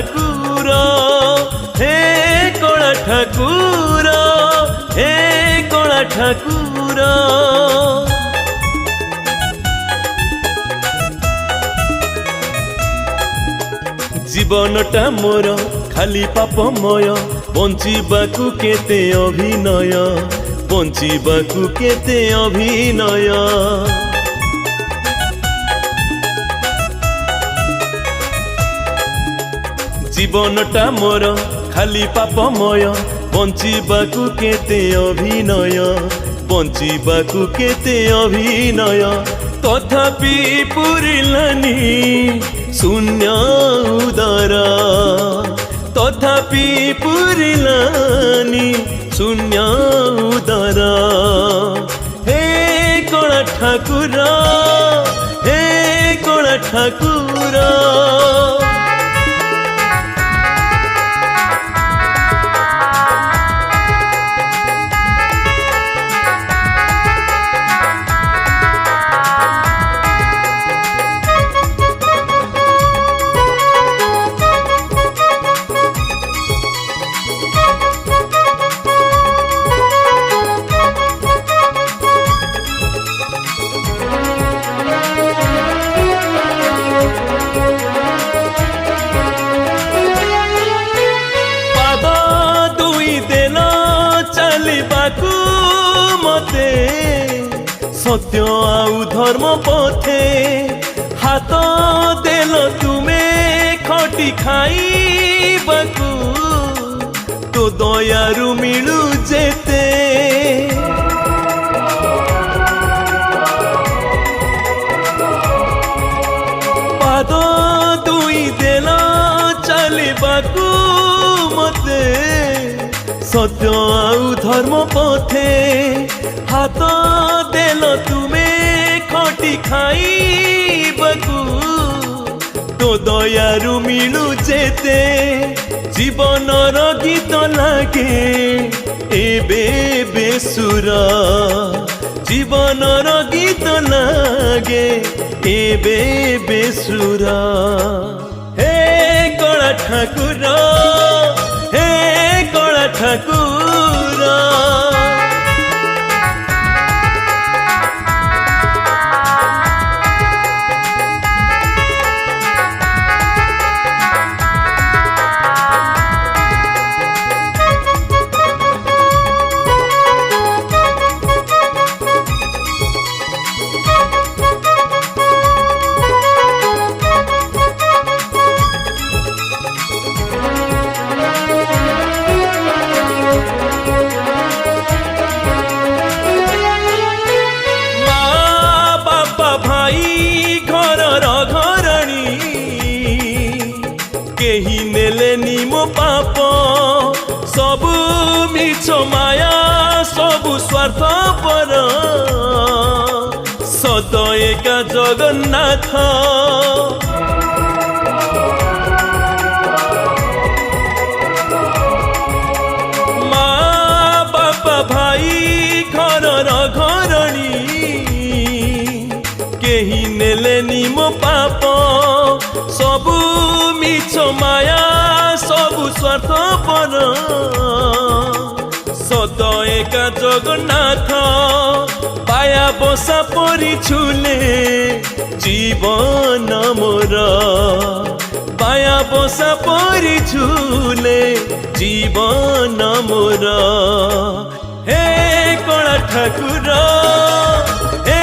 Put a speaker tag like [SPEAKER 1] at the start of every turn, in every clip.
[SPEAKER 1] ठाकुर हे कला ठाकुर हे कला ठाकुर। जीवनटा मोर खाली पापमय बंचिबाकू केते अभिनय बंचिबाकू केते अभिनय। जीवनटा मोर खाली पापमय बंचिबाकू केते अभिनय बंचिबाकू केते अभिनय। तथापि पुरिलानी शून्य उदर तथापि पुरिलानी शून्य उदर। हे कला ठाकुर हे कला ठाकुर। मते सत्य आउ धर्म पथे हाथ देल तुमे खटी खाइबाकू तो दयारु मिलू जेते। पाद दुई देल चलिबाकू मते सत्य आउ धर्म पथे हाथ देल तुमे खटी खाइबाकू तो दयारु मिलू जेते। जीवनर गीत लागे एबे बेसुर जीवनर गीत लागे एबे बेसुर। हे कला ठाकुर हे कला ठाकुर। केही नेलेनी मो पाप सबु मिछ माया सबु स्वार्थ पर सत एका जगन्नाथ। माँ बापा भाई घरर घरणी केही नेलेनी मो पाप सबु मिछ माया सबु स्वार्थ पर सत एका जगन्नाथ। पाया बसा परी छुले जीवन मोर पाया बसा परी छुले जीवन मोर। हे कला ठाकुर हे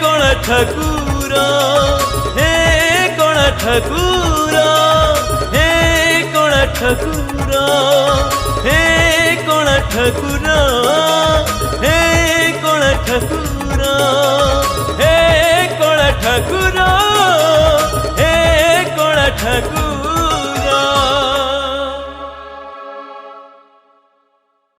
[SPEAKER 1] कला ठाकुर हे कला ठाकुर हे कला ठाकुर हे कला ठाकुर हे कला ठाकुर हे कला ठाकुर हे कला ठाकुर।